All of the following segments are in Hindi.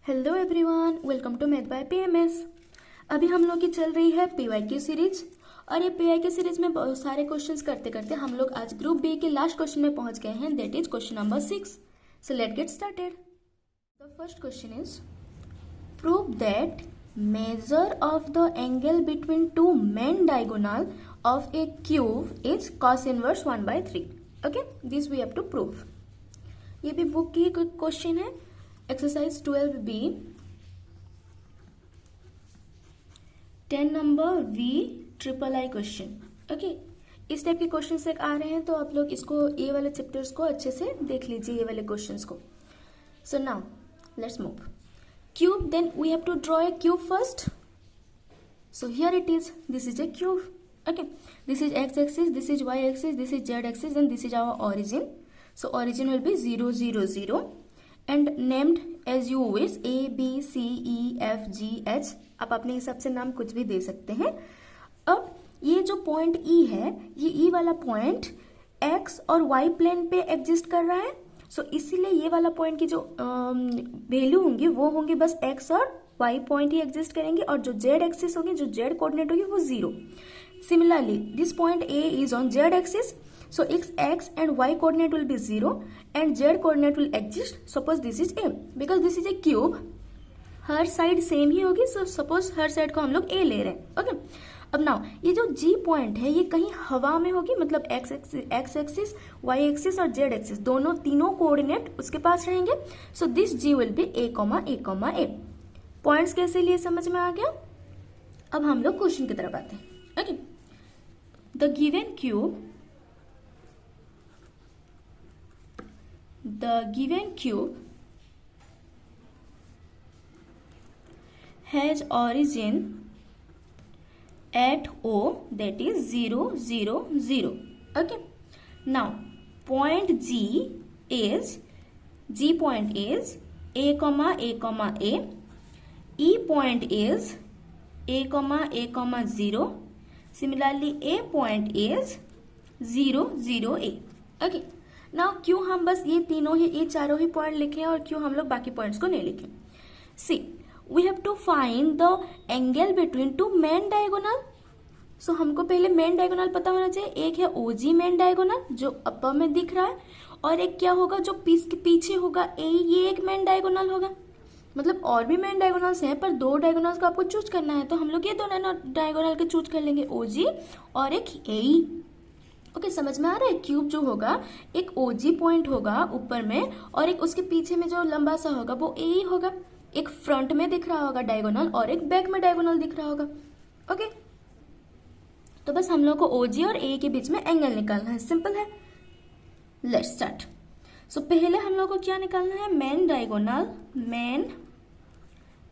Hello everyone, welcome to math by PMS. अभी हम लोग की चल रही है पीवाईक्यू सीरीज और ये पीवाईक्यू सीरीज में बहुत सारे क्वेश्चंस करते करते हम लोग आज ग्रुप बी के लास्ट क्वेश्चन में पहुंच गए हैं, that is question number 6। So let get started. The first question is prove that measure of the angle between two main diagonal of a cube is cos inverse 1/3। Okay, this we have to prove. ये भी बुक की क्वेश्चन है, exercise 12B 10 number VIII question. Okay, इस टाइप के क्वेश्चन से आ रहे हैं तो आप लोग इसको ये वाले चैप्टर्स को अच्छे से देख लीजिए, ये वाले क्वेश्चंस को। So now let's move cube, then we have to draw a cube first. So here it is, this is a cube. Okay, this is x axis, this is y axis, this is z axis, and this is our origin. So origin will be 0 0 0 and named as you wish, A B C E F G H। आप अपने हिसाब से नाम कुछ भी दे सकते हैं। अब ये जो पॉइंट E है, ये E वाला पॉइंट X और Y प्लेन पे एग्जिस्ट कर रहा है। सो इसीलिए ये वाला पॉइंट की जो वैल्यू होंगी वो होंगी बस X और Y पॉइंट ही एग्जिस्ट करेंगे, और जो Z एक्सिस होगी, जो Z कोऑर्डिनेट होगी वो 0। Similarly, this point A is on Z axis, so its x and y coordinate will be 0 and z coordinate will exist. Suppose this is A, because this is a cube, हर साइड सेम ही होगी। सो सपोज हर साइड को हम लोग A ले रहे हैं। ओके, अब नाउ ये जो G पॉइंट है ये कहीं हवा में होगी, मतलब x एक्सिस, y एक्सिस और z एक्सिस तीनों कोऑर्डिनेट उसके पास रहेंगे। So this G will be A, A। Points कैसे लिए समझ में आ गया। अब हम लोग क्वेश्चन की तरफ आते हैं। Okay, the given cube has origin at O, that is 0 0 0. Okay, now point G point is A, A, E point is A, A, 0. Similarly, A point is 0 0 A. Okay, now क्यों हम बस ये चारों ही पॉइंट लिखें और क्यों हम लोग बाकी पॉइंट्स को नहीं लिखें। See, we have to find the angle between two main diagonal. So हमको पहले मेन डायगोनल पता होना चाहिए। एक है OG मेन डायगोनल जो अपर में दिख रहा है, और एक क्या होगा जो पीछे होगा A, ये एक मेन डायगोनल होगा। मतलब और भी मेन डायगोनल्स हैं, पर दो डायगोनल्स को आपको चूज करना है, तो हम लोग ये दो डायगोनल के चूज कर लेंगे, OG और एक AE। ओके, समझ में आ रहा है। क्यूब जो होगा, एक OG पॉइंट होगा ऊपर में, और एक उसके पीछे में जो लंबा सा होगा वो AE होगा। एक फ्रंट में दिख रहा होगा डायगोनल और एक बैक में डायगोनल दिख रहा होगा। ओके, तो बस हम लोग को OG और AE के बीच में एंगल निकालना है, सिंपल है। Let's start. सो पहले हम लोग को क्या निकालना है, main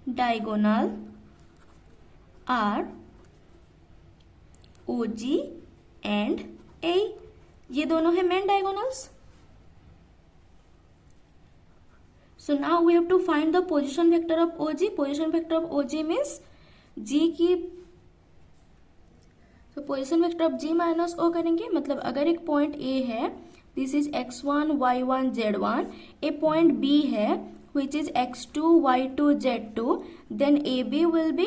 diagonal are OG and AE, ये दोनों है main diagonals. So now we have to find the position vector of OG। Position vector of OG means G की, तो position vector of G minus O करेंगे। मतलब अगर एक पॉइंट A है, this is x1 y1 z1, a point B है which is x2 y2 z2, then AB will be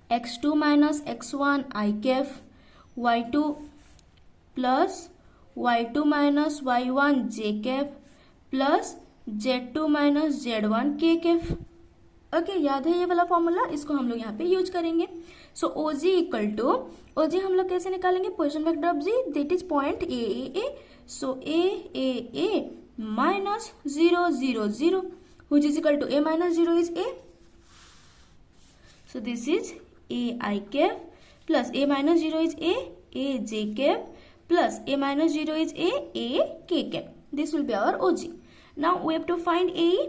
x2 minus x1 I cap, y2 plus y2 minus y1 j cap plus z2 minus z1 k cap। Okay, याद है ये वाला फॉर्मूला, इसको हम लोग यहाँ पे यूज करेंगे। सो OG इक्वल टू, OG हम लोग कैसे निकालेंगे, position vector of G, that is point A। So A minus 0 0 0, which is equal to A minus 0 is A. So this is A I cap plus A minus 0 is A j cap plus A minus 0 is A k cap. This will be our OG. Now we have to find AE.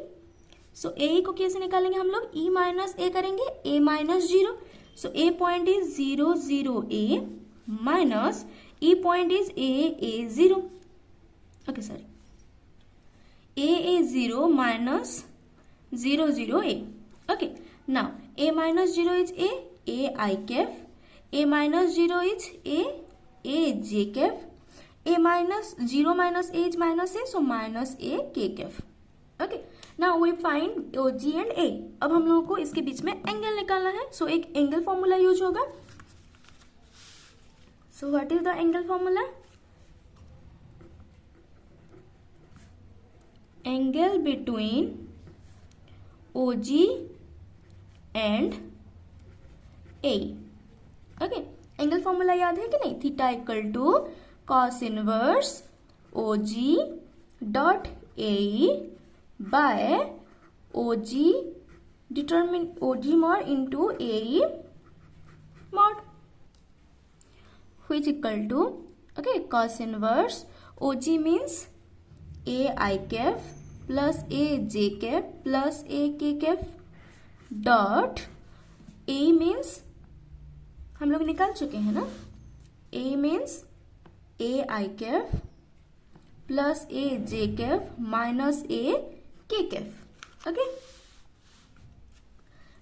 So AE को कैसे निकालेंगे हम लोग, E minus A करेंगे, A minus 0. So A point is 0 0 A minus E point is A 0. Okay, sorry. A 0 minus 0 0 A. Okay, now A minus 0 is A I cap, A minus 0 is A j cap, A minus 0 minus A is minus A, so minus A k cap. Okay, now we find OG and A। अब हम लोगों को इसके बीच में एंगल निकालना है, सो एक एंगल फॉर्मूला यूज होगा। So what is the angle formula? Angle between OG and A। Okay, angle formula याद है कि नहीं? Theta equal to cos inverse OG dot AE by OG determine OG mod into AE mod, which equal to okay cos inverse OG means A I cap plus A J cap plus A K cap dot A means हम लोग निकाल चुके हैं ना, A means A I cap plus A J cap minus A K cap। Okay,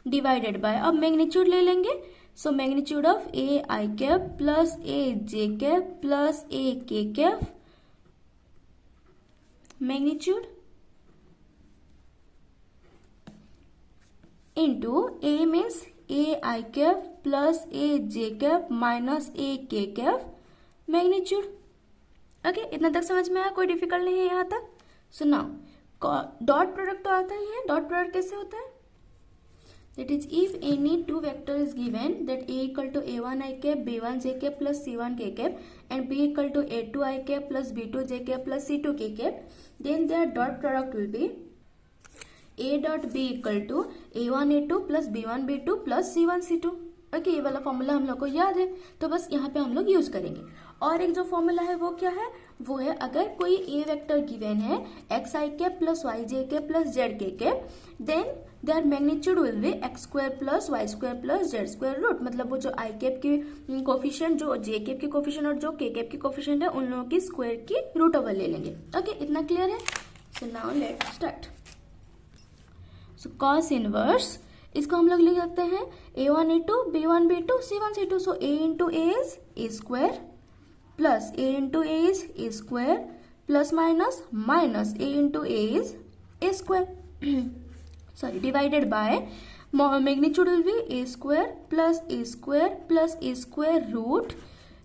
divided by, अब मैग्नीट्यूड ले लेंगे, so magnitude of A I cap plus A J cap plus A K cap magnitude into A means A I cap plus A J cap minus A K cap magnitude. Okay, इतना तक समझ में आया? कोई डिफिकल्ट नहीं है यहाँ तक? सो नाउ डॉट प्रोडक्ट तो आता ही है। डॉट प्रोडक्ट कैसे होता है? That is if any two vector is given that A equal to A1 I cap B1 J cap plus C1 K cap and B equal to A2 I cap plus B2 J cap plus C2 K cap, then their dot product will be A dot B equal to A1 A2 plus B1 B2 plus C1 C2। Okay, ये वाला फॉर्मूला हम लोग को याद है, तो बस यहाँ पे हम लोग यूज करेंगे। और एक जो फॉर्मूला है वो क्या है? वो है अगर कोई ए वेक्टर गिवन है X I cap plus Y J cap plus Z K cap, then their magnitude will be X square plus Y square plus Z square root. मतलब वो जो आई कैप की कोफिशिएंट, जो जे कैप की कोफिशिएंट और जो के कैप की कोफिशिएंट है, उन लोगों की स्क्वायर की रूट ओवर ले लेंगे। ओके, इतना क्लियर है? सो now let's start. So cos inverse, इसको हम लोग लिख सकते हैं A1 A2 B1 B2 C1 C2। So A into A is A square plus A into A is A square plus minus minus A into A is A square sorry divided by magnitude will be A square plus A square plus A square root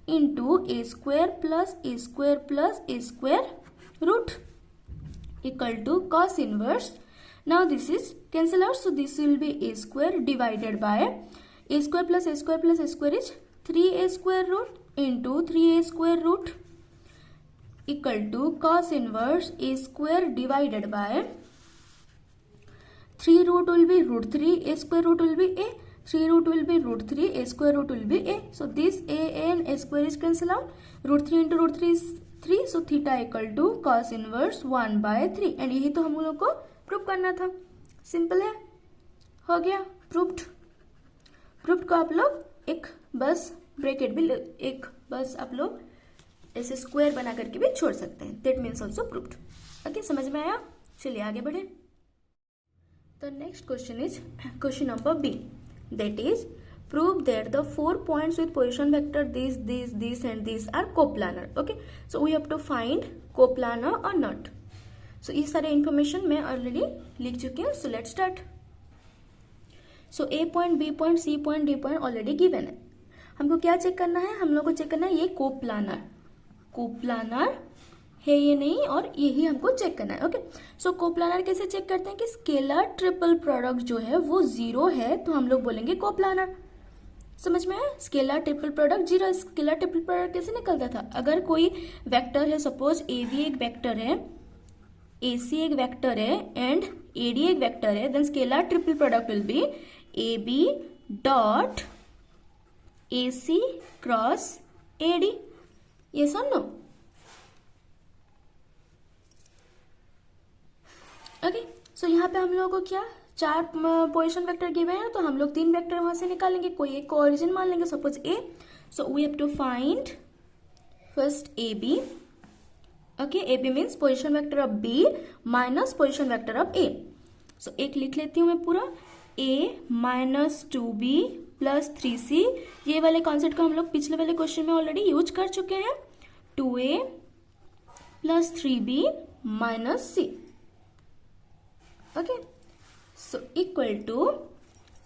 into A square plus A square plus A square root equal to cos inverse. Now this is cancel out, so this will be A square divided by A square plus A square plus A square is 3A square root into 3A square root equal to cos inverse A square divided by 3 root will be root 3, A square root will be A, 3 root will be root 3, A square root will be A. So this A and A square is cancel out, root 3 into root 3 is 3, so theta equal to cos inverse 1 by 3 and यही तो हम लोग को प्रूव करना था। सिंपल है, हो गया प्रूव्ड। प्रूव्ड को आप लोग एक बस ब्रैकेट भी एक बस आप लोग ऐसे स्क्वायर बना करके भी छोड़ सकते हैं, that means also proved. Okay, समझ में आया? चलिए आगे बढ़े। The next question is question number B, that is prove that the 4 points with position vector this and this are coplanar. Okay, so we have to find coplanar or not. So ये सारे इंफॉर्मेशन मैं ऑलरेडी लिख चुकी हूँ। So let's start. So A point B point C point D point already given है। हमको क्या चेक करना है? हम लोग को चेक करना है ये कोप्लानर है ये नहीं, और यही हमको चेक करना है। ओके, सो कोप्लानर कैसे चेक करते हैं कि स्केलर ट्रिपल प्रोडक्ट जो है वो 0 है, तो हम लोग बोलेंगे कोप्लानर। समझ में आया? Scalar triple product 0। Scalar triple product कैसे निकलता था? अगर कोई वेक्टर है, सपोज AB एक वेक्टर है, AC एक वेक्टर है एंड AD एक वेक्टर है, then scalar triple product will be AB dot AC cross AD। ये सब नो। ओके, सो यहाँ पे हम लोगों को क्या 4 पोजिशन वेक्टर गिवे हैं, तो हम लोग 3 वेक्टर वहां से निकालेंगे, कोई एक को ओरिजिन मान लेंगे, suppose A। So we have to find first AB। Okay, AB means position vector of B minus position vector of A। So एक लिख लेती हूँ मैं पूरा, A minus 2B plus 3C। ये वाले कॉन्सेप्ट को हम लोग पिछले वाले क्वेश्चन में ऑलरेडी यूज कर चुके हैं। 2A plus 3B minus C। Okay, so equal to,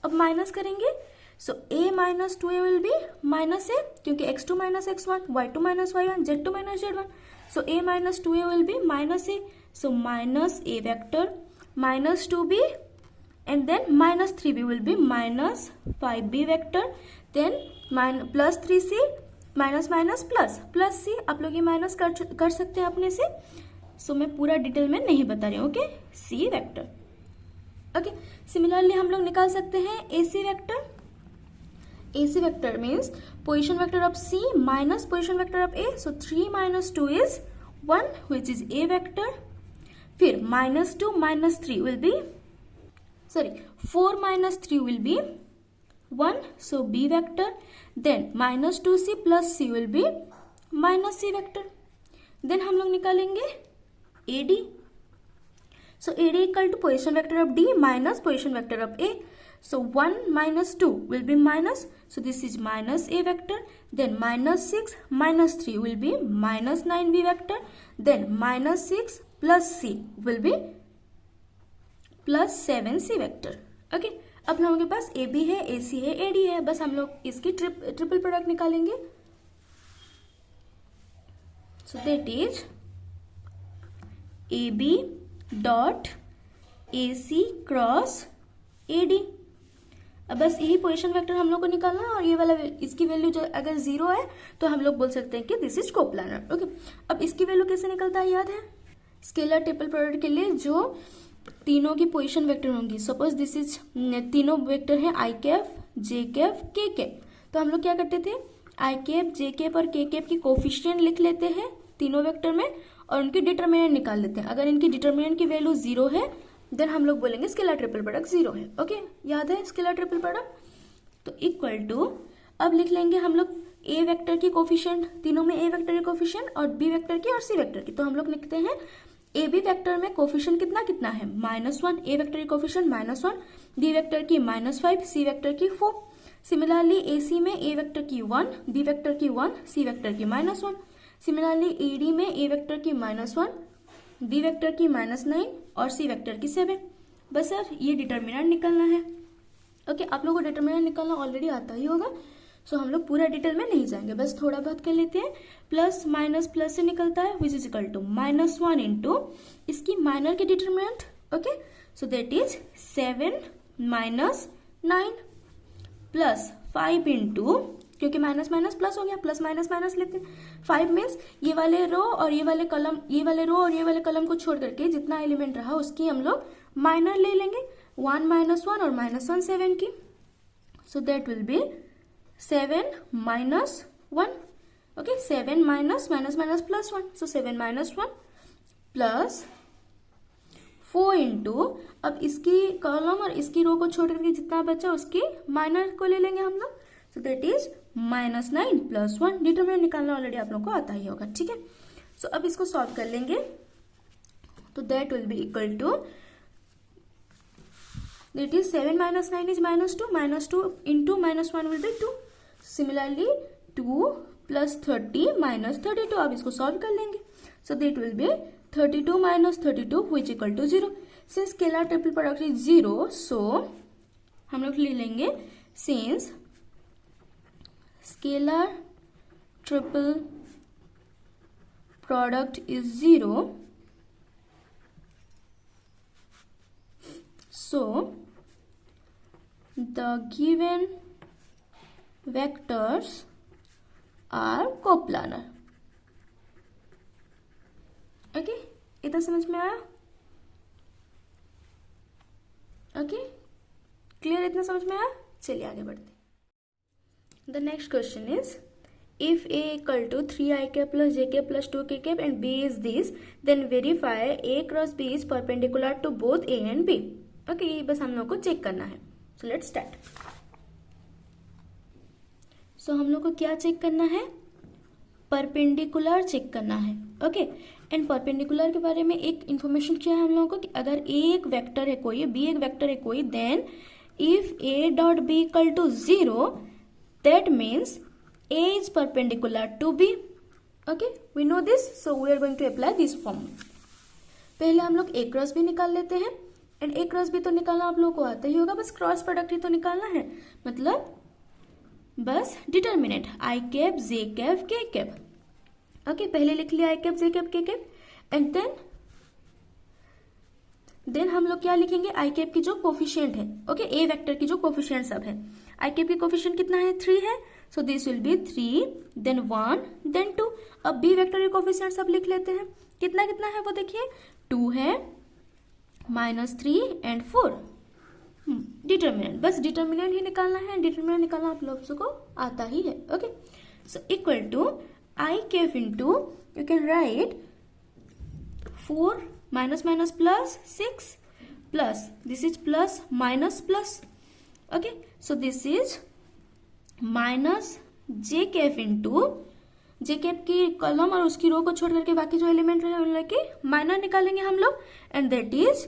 अब माइनस करेंगे, so a minus 2a will be minus a, क्योंकि x2 minus x1, y2 minus y1, z2 minus z1, so a minus 2a will be minus a, so minus a vector minus 2b and then minus 3b will be minus 5b vector, then plus 3c minus minus plus c, आप लोग ये माइनस कर सकते हैं अपने से, सो मैं पूरा डिटेल में नहीं बता रही हूँ, okay, c vector. Okay, similarly हम लोग निकाल सकते हैं ac vector. ac vector means position vector of c minus position vector of a, so 3 minus 2 is 1 which is a vector, फिर minus 2 minus 3 will be 4 minus 3 will be 1, so b vector, then minus 2c plus c will be minus c vector, then हम लोग निकालेंगे ad, so ad equal to position vector of d minus position vector of a, so 1 minus 2 will be minus, so this is minus a vector, then minus 6 minus 3 will be minus 9b vector, then minus 6 plus c will be plus 7c vector. Okay, अब हम लोगों के पास ए बी है, ए सी है, ए डी है, बस हम लोग इसकी ट्रिपल प्रोडक्ट निकालेंगे, so that is A B dot A C cross A D. अब बस यही पोजिशन वेक्टर हम लोग को निकालना है, और ये वाला इसकी वैल्यू जो अगर 0 है तो हम लोग बोल सकते हैं कि दिस इज कोप्लानर। ओके, अब इसकी वैल्यू कैसे निकलता है याद है, स्केलर ट्रिपल प्रोडक्ट के लिए जो तीनों की पोजीशन वेक्टर होंगी, सपोज दिस इज तीनों वेक्टर हैं आई कैप, जे कैप, के कैप, तो हम लोग क्या करते थे, आई कैप, जे कैप और के कैप की कोफिशिएंट लिख लेते हैं तीनों वेक्टर में और उनकी डिटरमिनेंट निकाल लेते हैं। अगर इनकी डिटरमिनेंट की वैल्यू 0 है देन हम लोग बोलेंगे स्केलर ट्रिपल प्रोडक्ट 0 है। ओके, याद है स्केलर ट्रिपल प्रोडक्ट, तो इक्वल टू, अब लिख लेंगे हम लोग ए वेक्टर की कोफिशिएंट, तीनों में ए वेक्टर की कोफिशिएंट और बी वेक्टर की और सी वेक्टर की, तो हम लोग लिखते हैं ए बी वेक्टर में कोफिशिएंट कितना है, -1, ए वेक्टर की कोफिशिएंट -1, बी वेक्टर की -5, सी वेक्टर की 4। सिमिलरली ए सी में ए वेक्टर की 1, बी वेक्टर की 1, सी वेक्टर की -1। सिमिलरली ए डी में ए वेक्टर की -1, बी वेक्टर की -9 और सी वेक्टर की 7। बस सर ये डिटर्मिनेंट निकालना है। ओके, आप लोगों को डिटर्मिनेंट निकालना ऑलरेडी आता ही होगा, सो हम लोग पूरा डिटेल में नहीं जाएंगे, बस थोड़ा बहुत कर लेते हैं। प्लस माइनस प्लस से निकलता है which is equal to -1 into इसकी माइनर की determinant. Okay, so that is 7 minus 9 plus 5 into, क्योंकि माइनस माइनस प्लस हो गया, प्लस माइनस माइनस लेते हैं। 5 मीन्स ये वाले रो और ये वाले कलम, ये वाले रो और ये वाले कलम को छोड़ करके जितना एलिमेंट रहा उसकी हम लोग माइनर ले लेंगे, 1 -1 और -1 7 की, so that will B 7 minus 1. Okay, 7 minus minus plus 1. So 7 minus 1 plus 4 into, अब इसकी कॉलम और इसकी रो को छोड़ करके जितना बचा उसकी माइनर को ले लेंगे हम लोग, सो दैट इज -9 प्लस 1। डिटरमिनेंट निकालना ऑलरेडी आप लोग को आता ही होगा, ठीक है। सो अब इसको सॉल्व कर लेंगे, तो that will be equal to, that is 7 minus 9 is -2 into -1 will be 2. Similarly 2 plus 30 minus 32, अब इसको सॉल्व कर लेंगे, so that will be 32 minus 32 which equal to 0. Since scalar triple product is 0, so हम लोग ले लेंगे since scalar triple product is 0, so the given vectors are coplanar. Okay, इतना समझ में आया? ओके, क्लियर, इतना समझ में आया? चलिए आगे बढ़ते। The next question is, if a equal to 3i cap plus j cap plus 2k cap and b is this, then verify a cross b is perpendicular to both a and b. Okay, ये बस हम लोग को चेक करना है, सो लेट्स स्टार्ट। सो हम लोग को क्या चेक करना है, परपेंडिकुलर चेक करना है। ओके, एंड परपेंडिकुलर के बारे में एक इंफॉर्मेशन क्या है हम लोगों को कि अगर ए एक वेक्टर है कोई, बी एक वेक्टर है कोई, then if A dot B equal to 0, that means A is perpendicular to B. Okay, we know this, so we are going to apply this form. पहले हम लोग ए क्रॉस बी निकाल लेते हैं। एंड ए क्रॉस बी तो निकालना आप लोगों को आता ही होगा, बस क्रॉस प्रोडक्ट ही तो निकालना है, मतलब बस डिटर्मिनेंट आई कैप जे कैप के कैप। ओके, पहले लिख लिया आई कैप जे कैप के कैप, एंड देन हम लोग क्या लिखेंगे, आई कैप की जो कोफिशिएंट है, ओके, ए वेक्टर की जो कोफिशिएंट सब है, आई कैप की कोफिशिएंट कितना है, 3 है, so this will be 3 then 1 then 2। अब बी वेक्टर के कोफिशिएंट सब लिख लेते हैं, कितना कितना है वो देखिए, 2 है, -3 एंड 4। डिटर्मिनेंट, बस डिटर्मिनेंट ही निकालना है, डिटर्मिनेंट निकालना आप लोगों को आता ही है। Okay, so equal to I cap into, you can write 4 minus minus plus 6 plus this is plus minus plus। okay, so this is minus j cap into j cap की कॉलम और उसकी रो को छोड़ करके बाकी जो एलिमेंट रहे उन के माइनर निकालेंगे हम लोग, and that is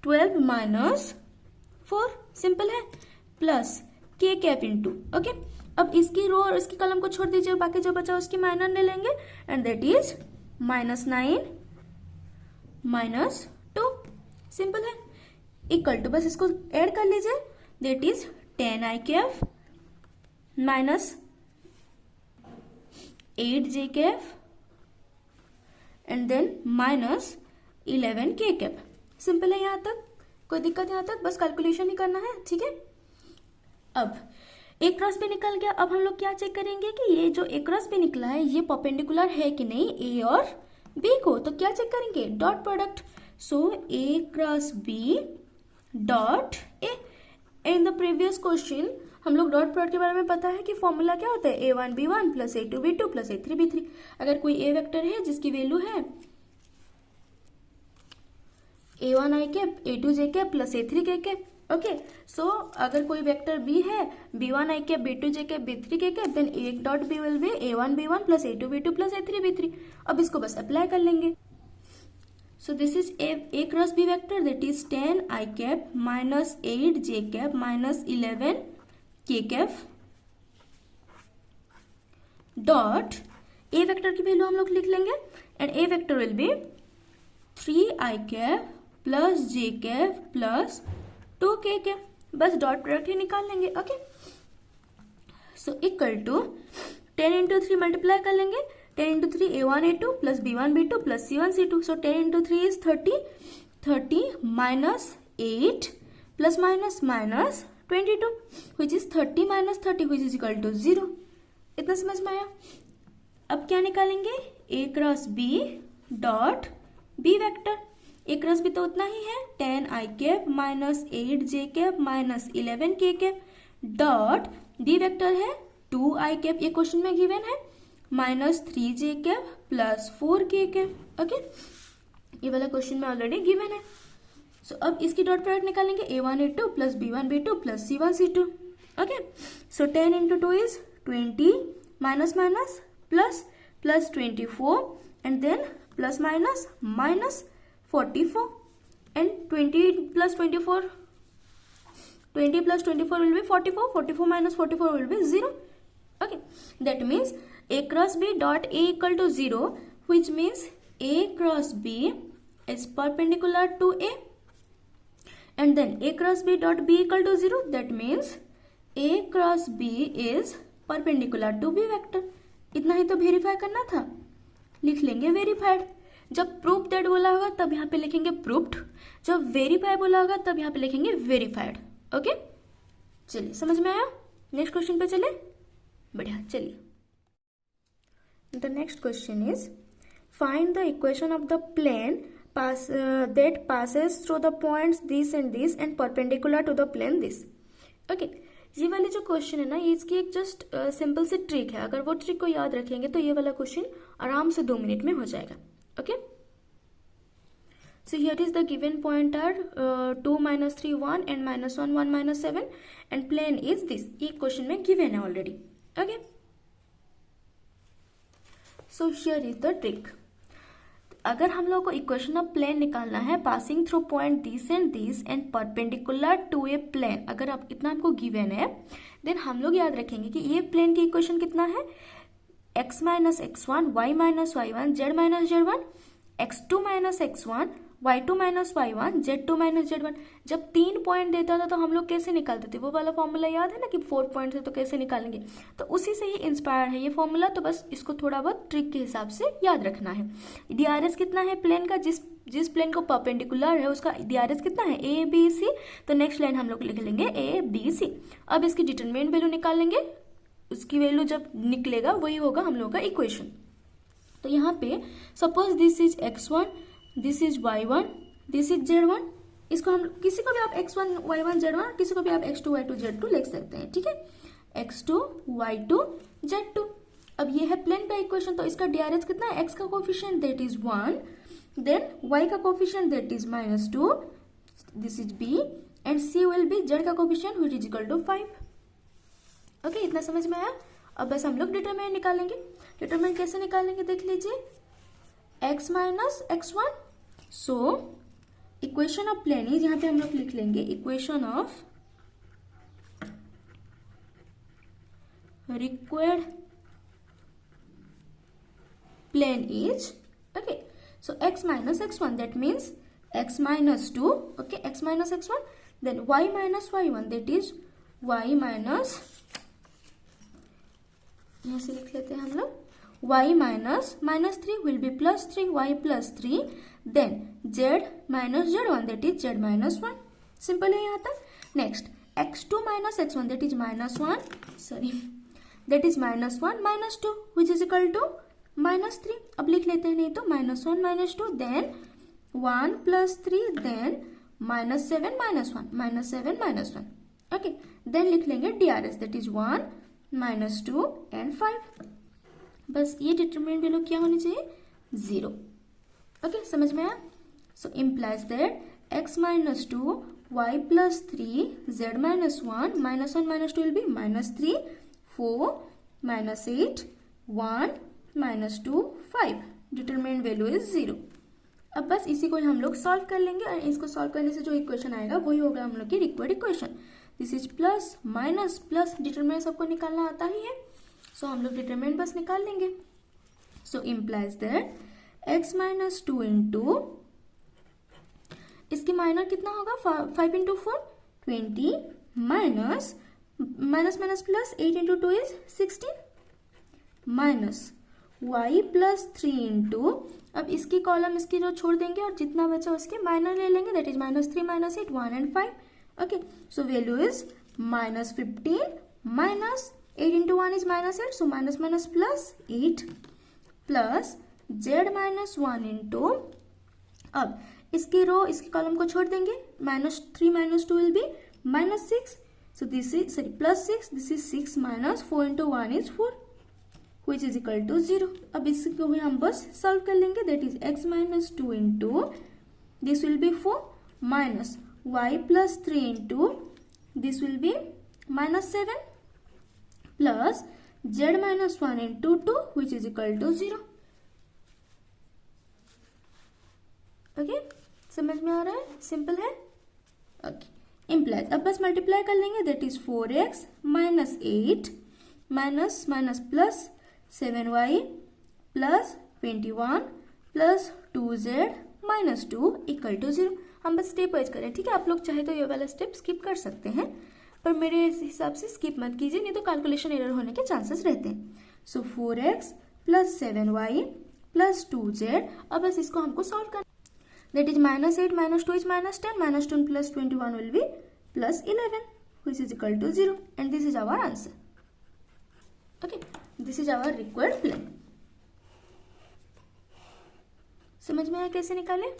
12 minus 4, simple है, plus k cap into. Okay, अब इसकी रो और इसकी कॉलम को छोड़ दीजिए, बाकी जो बचा उसकी माइनर ले लेंगे, एंड दैट इज -9 -2, सिंपल है, इक्वल टू, बस इसको ऐड कर लीजिए, that is 10 I cap minus 8 J cap and then minus 11 K cap. Simple है यहाँ तक, कोई दिक्कत यहाँ तक, बस कैलकुलेशन ही करना है, ठीक है। अब ए क्रॉस बी निकल गया, अब हम लोग क्या चेक करेंगे कि ये जो ए क्रॉस बी निकला है ये परपेंडिकुलर है कि नहीं ए और बी को, तो क्या चेक करेंगे, dot product, so A cross B dot A. In the previous question हम लोग डॉट प्रोडक्ट के बारे में पता है कि फॉर्मूला क्या होता है, a1b1 plus a2b2 plus a3b3। अगर कोई ए वेक्टर है जिसकी वैल्यू है a1 आई कैप a2 जे कैप प्लस a3 के कैप, ओके, सो अगर कोई वेक्टर बी है b1 I cap b2 J cap b3 K cap, then A dot B will be a1b1 plus a2b2 plus a3b3। अब इसको बस अप्लाई कर लेंगे, so this is A cross B vector, that is 10 I cap minus 8 J cap minus 11 K cap dot A vector की वैल्यू हम लोग लिख लेंगे, and A vector will be 3 I cap plus J cap plus 2 K cap, बस डॉट प्रोडक्ट ही निकाल लेंगे। Okay, so equal to 10 into 3 multiply कर लेंगे, 10 into 3 a1 a2 plus b1 b2 plus c1 c2, so 10 into 3 is 30 minus 8 plus minus minus 22 which is 30 minus 30 which is equal to 0। इतना समझ में आया। अब क्या निकालेंगे, a cross b dot b vector, A cross B तो उतना ही है 10 I cap minus 8 J cap minus 11 K cap dot D vector है 2 आई कैप, ये क्वेश्चन में गिवन है, माइनस 3 जे कैप प्लस 4 के कैप। ओके, ये वाला क्वेश्चन में ऑलरेडी गिवन है। सो अब इसकी डॉट प्रोडक्ट निकालेंगे, a1 a2 plus b1 b2 plus c1 c2। Okay, so 10 into 2 is 20 minus minus plus plus 24 and then plus minus minus 44 and 20 plus 24 will be 44, 44 minus 44 will be 0. Okay, that means a cross b dot a equal to 0, which means a cross b is perpendicular to a, and then a cross b dot b equal to 0, that means a cross b is perpendicular to b vector। इतना ही तो वेरीफाई करना था, लिख लेंगे वेरीफाइड। जब प्रूफ दैट बोला होगा तब यहाँ पे लिखेंगे प्रूफ्ड, जब वेरीफाई बोला होगा तब यहाँ पे लिखेंगे वेरीफाइड। ओके, चलिए समझ में आया। नेक्स्ट क्वेश्चन पे चले, बढ़िया, चलिए। The next question is find the equation of the plane that passes through the points this and perpendicular to the plane this। Okay, ये वाली जो क्वेश्चन है ना, इसकी एक जस्ट सिंपल सी ट्रिक है, अगर वो ट्रिक को याद रखेंगे तो ये वाला क्वेश्चन आराम से 2 मिनट में हो जाएगा। Okay, so here is the given point are 2 minus 3 1 and minus 1 1 minus 7 and plane is this, ये क्वेश्चन में given है already। Okay, so here is the trick। अगर हम लोग को इक्वेशन ऑफ प्लेन निकालना है passing through point this and perpendicular to a plane, अगर आप इतना हमको गिवन है, देन हम लोग याद रखेंगे कि ये प्लेन की इक्वेशन कितना है, x minus x1 y minus y1 z minus z1 x2 minus x1 y2 minus y1, z2 minus z1। जब 3 पॉइंट देता था तो हम लोग कैसे निकालते थे, वो वाला फॉर्मूला याद है ना कि 4 पॉइंट है तो कैसे निकालेंगे, तो उसी से ही इंस्पायर है ये फॉर्मूला। तो बस इसको थोड़ा बहुत ट्रिक के हिसाब से याद रखना है। डीआरएस कितना है प्लेन का, जिस प्लेन को परपेंडिकुलर है उसका डीआरएस कितना है, ए बी सी। तो नेक्स्ट लाइन हम लोग लिख लेंगे ए बी सी। अब इसकी डिटरमिनेंट वैल्यू निकाल लेंगे, उसकी वैल्यू जब निकलेगा वही होगा हम लोग का इक्वेशन। तो यहाँ पे suppose this is x1, this is y1, this is z1। इसको हम किसी को भी आप x1 y1 z1, किसी को भी आप x2 y2 z2 लिख सकते हैं, ठीक है, x2 y2 z2। अब ये है प्लेन का इक्वेशन, तो इसका डीआरएस कितना है, x का coefficient that is 1, then y का coefficient that is -2, this is b, and c will be z का coefficient which is equal to 5। Okay, इतना समझ में आया। अब बस हम लोग डिटरमिनेंट निकालेंगे। डिटरमिनेंट कैसे निकालेंगे देख लीजिए, x minus x1। So equation of plane is, यहाँ पे हम लोग लिख लेंगे equation of required plane is, okay, so x minus x1 that means x minus 2, okay, x minus x1, then y minus y1 that is y minus, यहाँ से लिख लेते हैं हम लोग y minus -3 will be +3, y +3, देन z minus z1 that is z minus 1। Simple है यहाँ तक। Next x2 minus x1 that is -1, sorry that is -1 -2 which is equal to -3। अब लिख लेते हैं, नहीं तो -1 -2, देन 1 +3, देन -7 -1, -7 -1, ओके। देन लिख लेंगे डीआरएस दैट इज 1 -2 एंड 5। बस ये डिटरमिनेंट वैल्यू क्या होनी चाहिए, 0। ओके, समझ में आया। So implies that x minus 2 y plus 3 z minus 1 -1 -2 will be -3 4 -8 1 -2 5। Determinant value is 0। अब बस इसी को हम लोग सॉल्व कर लेंगे और इसको सॉल्व करने से जो इक्वेशन आएगा वही होगा हम लोग की required equation. This is plus minus plus, determinant सबको निकालना आता ही है, सो हम लोग डिटरमिनेंट बस निकाल लेंगे। So implies that x minus 2 into, इसकी माइनर कितना होगा, 5 into 4 20, minus minus plus 8 into 2 is 16, minus y plus 3 into, अब इसकी कॉलम इसकी जो छोड़ देंगे और जितना बचा उसके माइनर ले लेंगे, that is -3 -8 1 and 5। Okay, so value is -15 minus 8 into 1 is -8, so minus plus 8 plus z minus 1 into, अब इसकी रो इसकी कॉलम को छोड़ देंगे, -3 -2 will be -6, so this is +6, this is 6 minus 4 into 1 is 4 which is equal to 0। अब इसको भी हम बस सॉल्व कर लेंगे, that is x minus 2 into this will be 4 minus y plus 3 into this will be -7 plus z minus 1 into 2 which is equal to 0। Okay, समझ में आ रहा है, सिंपल है। ओके, इम्प्लाइज, अब बस मल्टीप्लाई कर लेंगे, that is 4x minus 8 minus plus 7y plus 21 plus 2z minus 2 equal to 0। हम बस स्टेप वाइज करें, ठीक है। आप लोग चाहे तो ये वाला स्टेप स्किप कर सकते हैं, पर मेरे हिसाब से स्किप मत कीजिए, नहीं तो कैलकुलेशन एरर होने के चांसेस रहते हैं। सो 4x plus 7y plus 2z, अब बस इसको हमको सॉल्व करना, that is -8 -2 is -10, -10 plus 21 will be +11 which is equal to 0 and this is our answer। okay, this is our required plane। समझ में आया कैसे निकाले,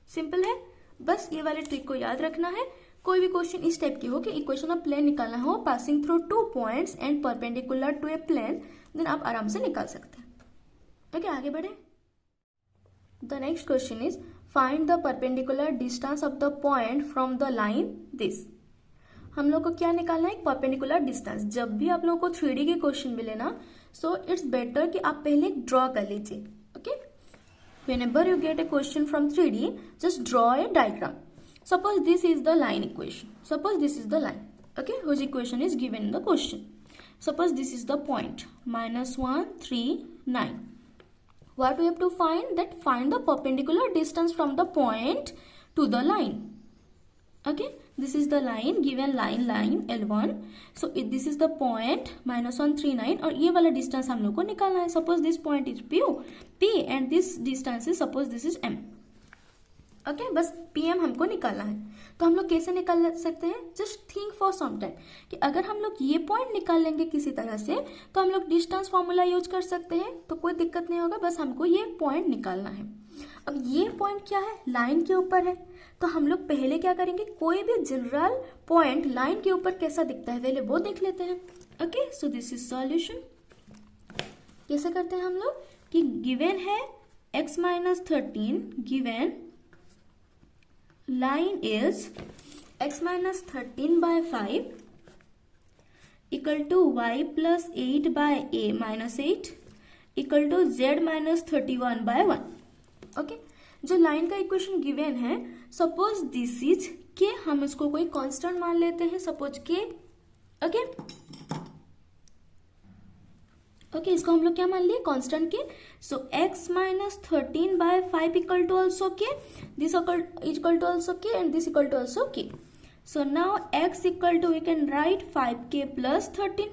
सिंपल है। बस ये वाले ट्रिक को याद रखना है। कोई भी क्वेश्चन इस टाइप की हो कि इक्वेशन ऑफ प्लेन निकालना हो passing through 2 points and perpendicular to a plane, then आप आराम से निकाल सकते हैं। ओके, आगे बढ़े। The next question is find the perpendicular distance of the point from the line this. हम लोग को क्या निकालना है, एक परपेंडिकुलर डिस्टेंस। जब भी आप लोगों को 3D के क्वेश्चन मिले ना, सो इट्स बेटर कि आप पहले ड्रॉ कर लीजिए। Okay, whenever you get a question from 3D, just draw a diagram। Suppose this is the line equation, suppose this is the line, okay, whose equation is given in the question। Suppose this is the point -1 3 9, what we have to find? That find the perpendicular distance from the point to the line. Okay, this is the line, given line L1. So this is the point -139 और ये वाला डिस्टेंस हम लोग को निकालना है. Suppose this point is P and this distance is suppose this is M. Okay, बस PM हमको निकालना है. तो हम लोग कैसे निकाल सकते हैं? Just think for some time कि अगर हम लोग ये पॉइंट निकाल लेंगे किसी तरह से तो हम लोग डिस्टेंस फॉर्मूला यूज कर सकते हैं, तो कोई दिक्कत नहीं होगा. बस हमको ये पॉइंट निकालना है. अब ये पॉइंट क्या है? लाइन के ऊपर है. तो हम लोग पहले क्या करेंगे? कोई भी जनरल पॉइंट लाइन के ऊपर कैसा दिखता है पहले वो देख लेते हैं. Okay, so this is solution. कैसे करते हैं हम लोग कि गिवन है x-13, given line is x-13/5 equal to y plus 8/a-8 equal to z-31/1. Okay, जो लाइन का इक्वेशन गिवन है, सपोज दिस इज के, हम इसको कोई कांस्टेंट मान लेते हैं, सपोज के. ओके, इसको हम लोग क्या मान लिए? Constant K. So x-13/5 equal to also K, this equal to also K and this equal to also K. So now x equal to we can write 5k plus 13.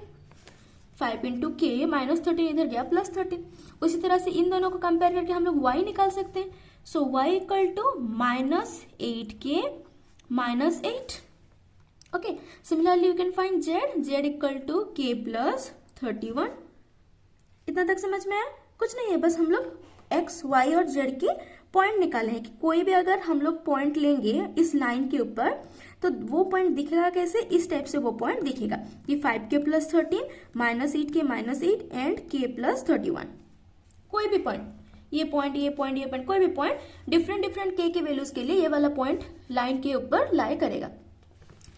5 into K -13 इधर गया प्लस 13. उसी तरह से इन दोनों को कंपेयर करके हम लोग y निकाल सकते हैं. So y equal to -8k -8. Okay, similarly you can find z equal to k plus 31. इतना तक समझ में आया? कुछ नहीं है, बस हम लोग x, y और z के पॉइंट निकाले हैं कि कोई भी अगर हम लोग पॉइंट लेंगे इस लाइन के ऊपर तो वो पॉइंट दिखेगा कैसे? इस टाइप से वो पॉइंट दिखेगा कि 5k plus 13 -8k -8 and k plus 31. कोई भी पॉइंट, ये पॉइंट ये पॉइंट ये पॉइंट, कोई भी पॉइंट डिफरेंट k के वैल्यूज के लिए ये वाला पॉइंट लाइन के ऊपर लाई करेगा.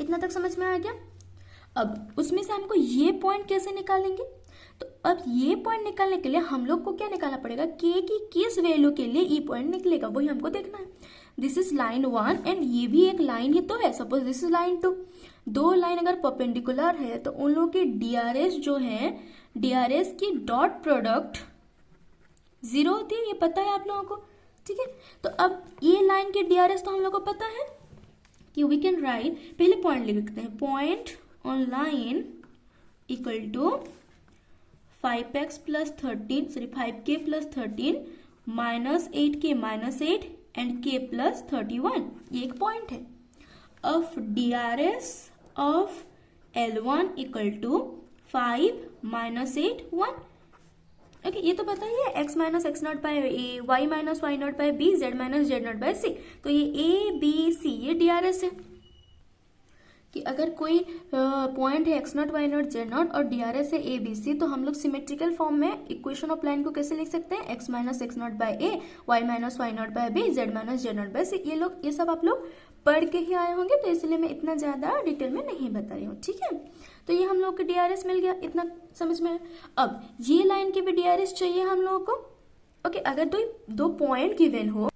इतना तक समझ में आ गया? अब उसमें से हमको ये पॉइंट कैसे निकालेंगे? तो अब ये पॉइंट निकालने के लिए हम लोग को क्या निकालना पड़ेगा? के की किस वैल्यू के लिए ई पॉइंट निकलेगा वही हमको देखना है. दिस इज लाइन 1 एंड ये भी एक लाइन ही तो है. Suppose this is line 2. दो लाइन अगर परपेंडिकुलर है तो उन लोगों की डीआरएस जो है, डीआरएस की डॉट प्रोडक्ट 0 होती है. ये पता है आप लोगों को? ठीक है, तो अब ये लाइन की डीआरएस तो हम लोग को पता है कि वी कैन राइट, पहले पॉइंट लिखते हैं. Point on line equal to 5x plus 13 sorry 5k plus 13 -8k -8 and k plus 31. ये एक पॉइंट है. Of DRS of L1 equal to 5 -8 1. Okay, ये तो पता ही है, x minus x naught by a, y minus y naught by b, z minus z naught by c. तो ये a b c ये DRS है कि अगर कोई पॉइंट है x naught y naught z naught और DRS है a b c, तो हम लोग सिमेट्रिकल फॉर्म में इक्वेशन ऑफ लाइन को कैसे लिख सकते हैं? x minus x naught by a, y minus y naught by b, z minus z naught by c. ये सब आप लोग पढ़ के ही आए होंगे, तो इसलिए मैं इतना ज्यादा डिटेल में नहीं बता रही हूँ. ठीक है, तो ये हम लोग को DRS मिल गया. इतना समझ में. अब ये लाइन की भी DRS चाहिए हम लोगों को. ओके, अगर दो पॉइंट गिवन हो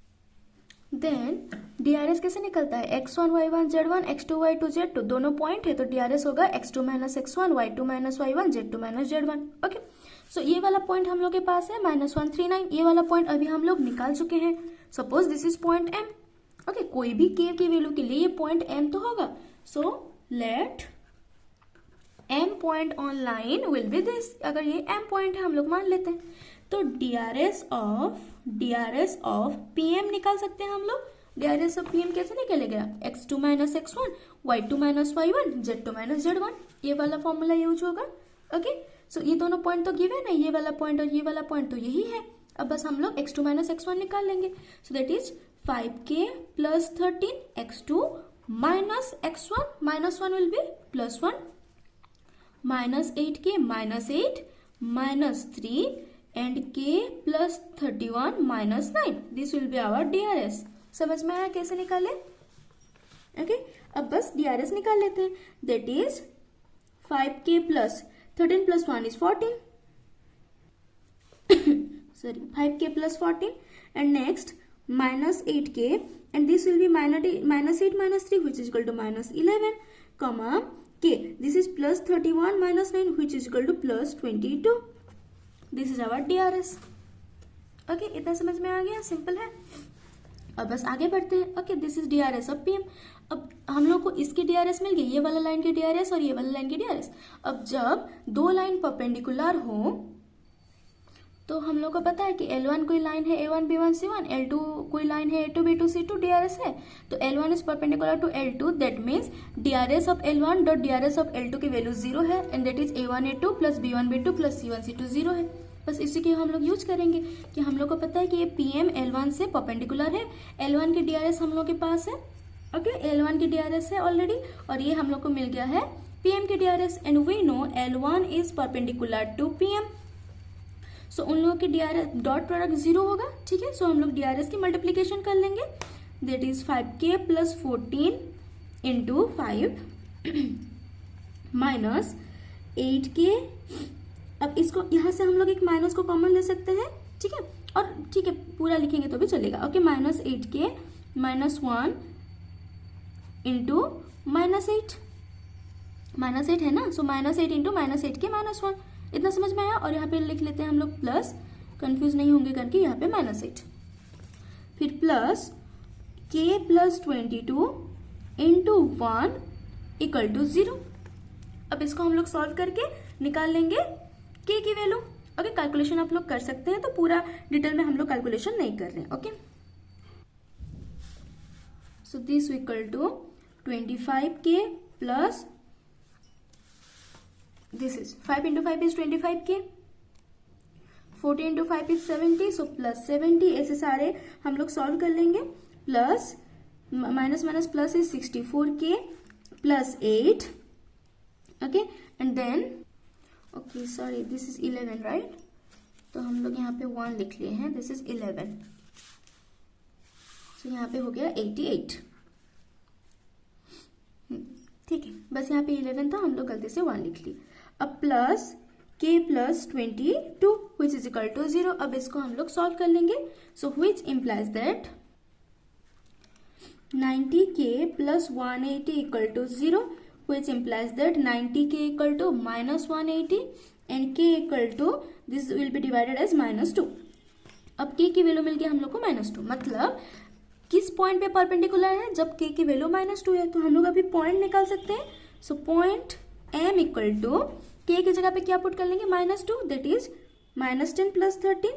देन DRS कैसे निकलता है? x1 y1 z1 x2 y2 z2, दोनों पॉइंट है तो DRS होगा x2 minus x1 y2 minus y1 z2 minus z1. Okay, so ये वाला पॉइंट हम लोग के पास है -139. ये वाला पॉइंट अभी हम लोग निकाल चुके हैं. Suppose this is point M. Okay, कोई भी k की वैल्यू के लिए ये पॉइंट M तो होगा. So let M point on line will be this. अगर ये M पॉइंट है हम लोग मान लेते हैं, तो DRS ऑफ PM निकाल सकते हैं हम लोग. DRS ऑफ PM कैसे निकलेगा? x2 minus x1 y2 minus y1 z2 minus z1. ये वाला फॉर्मूला यूज होगा. ओके, सो ये दोनों पॉइंट तो गिवन है, ये वाला पॉइंट और ये वाला पॉइंट तो यही है. अब बस हम लोग x2 माइनस x1 निकाल लेंगे. सो that is 5k plus 13 x2 minus x1 -1 will be +1 -8k -8 -3 and k plus 31 -9. This will be our DRS. समझ में आया कैसे निकाले? ओके, अब बस DRS निकाल लेते हैं. That is 5k plus 13 plus 1 is 14. Sorry, 5k plus 14 and next -8k and this will be -8 -3 which is equal to -11 comma k. This is plus 31 -9 which is equal to plus 22. This is our DRS. Okay, इतना समझ में आ गया, सिंपल है। अब बस आगे बढ़ते हैं। Okay, this is DRS of PM। अब हम लोग को इसकी DRS मिल गई, ये वाला लाइन की DRS और ये वाला लाइन की DRS। अब जब दो लाइन परपेंडिकुलर हो तो हम लोग को पता है कि L1 कोई लाइन है A1 B1 C1, L2 कोई लाइन है A2 B2 C2, DRS है। तो L1 is perpendicular to L2, that means DRS of L1 dot DRS of L2 की वैल्यू 0 है, and that is A1 A2 plus B1 B2 plus C1 C2 0 है। बस इसी के हम लोग यूज करेंगे कि हम लोग को पता है कि ये PM L1 से परपेंडिकुलर है, L1 की DRS हम लोग के पास है। ओके, L1 की DRS है ऑलरेडी, और ये हम लोग को मिल गया है PM की DRS, and we know L1 is perpendicular to PM। So उन लोगों की DRS डॉट प्रोडक्ट 0 होगा, ठीक है। सो हम लोग DRS की मल्टीप्लीकेशन कर लेंगे, that is 5K plus 14 into 5 minus 8K। अब इसको यहाँ से हम लोग एक माइनस को कॉमन ले सकते हैं, ठीक है, और ठीक है पूरा लिखेंगे तो भी चलेगा। Okay, minus 8K minus 1 into minus 8, minus 8 है ना, so minus 8 into minus 8K minus 1। इतना समझ में आया। और यहाँ पे लिख लेते हैं हम लोग प्लस, कंफ्यूज नहीं होंगे करके, यहाँ पे माइनस 8, फिर plus K plus 22 into 1 equal to 0। अब इसको हम लोग सॉल्व करके निकाल लेंगे K की वैल्यू। ओके, कैलकुलेशन आप लोग कर सकते हैं, तो पूरा डिटेल में हम लोग कैलकुलेशन नहीं कर रहे हैं। Okay, so this equal to 25K plus this is 5 into 5 is 25K, 40 into 5 is 70, so plus 70। ऐसे सारे हम लोग सॉल्व कर लेंगे। Plus minus minus plus is 64K plus 8। Okay, and then okay sorry this is 11 right, तो हम लोग यहाँ पे 1 लिख लिए हैं, दिस इज 11, so यहाँ पे हो गया 88। ठीक है, बस यहाँ पे 11 था, हम लोग गलती से 1 लिख लिए। अब plus K plus 22 which is equal to 0। अब इसको हम लोग सॉल्व कर लेंगे। So which implies that 90K plus 180 equal to 0, which implies that 90K equal to minus 180 and K equal to this will be divided as -2। अब K की वैल्यू मिल गई हम लोग को -2, मतलब किस पॉइंट पे परपेंडिकुलर है, जब K की वैल्यू -2 है। तो हम लोग अभी पॉइंट निकाल सकते हैं। So point M equal to K की जगह पे क्या पुट कर लेंगे, -2, दैट इज -10 प्लस 13।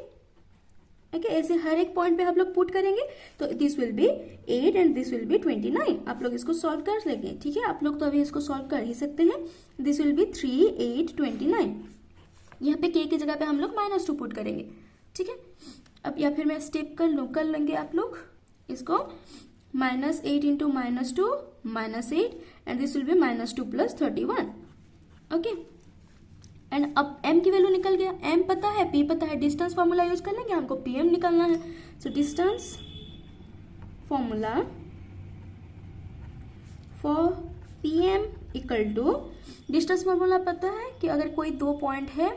ओके, ऐसे हर एक पॉइंट पे हम लोग पुट करेंगे, तो this will B 8 and this will B 29। आप लोग इसको सॉल्व कर लेंगे, ठीक है, आप लोग तो अभी इसको सॉल्व कर ही सकते हैं। This will be 3 8 29। यहाँ पे K की जगह पे हम लोग -2 पुट करेंगे, ठीक है। अब या फिर मैं स्टेप कर लेंगे आप लोग इसको, -8 into -2 -8 and this will B -2 plus 31। Okay, and अब M की वैल्यू निकल गया, M पता है, P पता है, डिस्टेंस फॉर्मूला यूज कर लेंगे, हमको PM निकालना है। So distance formula for PM equal to, distance formula पता है कि अगर कोई दो पॉइंट है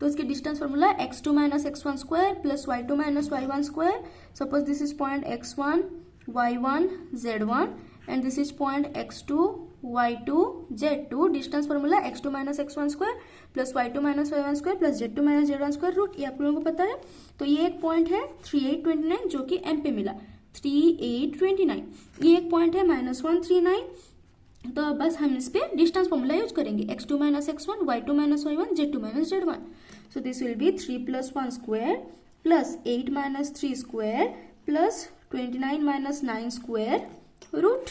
तो उसकी distance formula x2 minus x1 square plus y2 minus y1 square. Suppose this is point x1 y1 z1 and this is point x2 y2 z2। Distance formula x2 minus x1 square plus y2 minus y1 square plus z2 minus z1 square root, ये आप लोगों को पता है। तो ये एक पॉइंट है 3829 जो कि M पे मिला, 3829। ये एक पॉइंट है -139, तो अब बस हम इस पे डिस्टेंस फॉर्मूला यूज करेंगे, x2 minus x1 y2 minus y1 z2 minus z1। So this will be 3 plus 1 square plus 8 minus 3 square plus 29 minus 9 square root.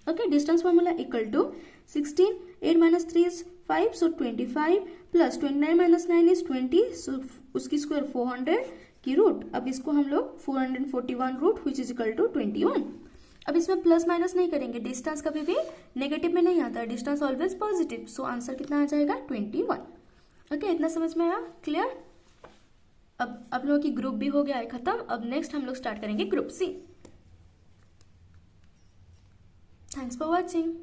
Okay, distance formula equal to 16, 8 minus 3 is 5, so 25 plus 29 minus 9 is 20, so उसकी स्क्वायर 400 की रूट। अब इसको हम लोग 441 root which is equal to 21। अब इसमें प्लस माइनस नहीं करेंगे, डिस्टेंस कभी भी नेगेटिव में नहीं आता है, distance always positive. So answer कितना आ जाएगा 21। ओके, इतना समझ में आया, क्लियर। अब आप लोगों की ग्रुप बी हो गया है खत्म। अब नेक्स्ट हम लोग स्टार्ट करेंगे group C. Thanks for watching.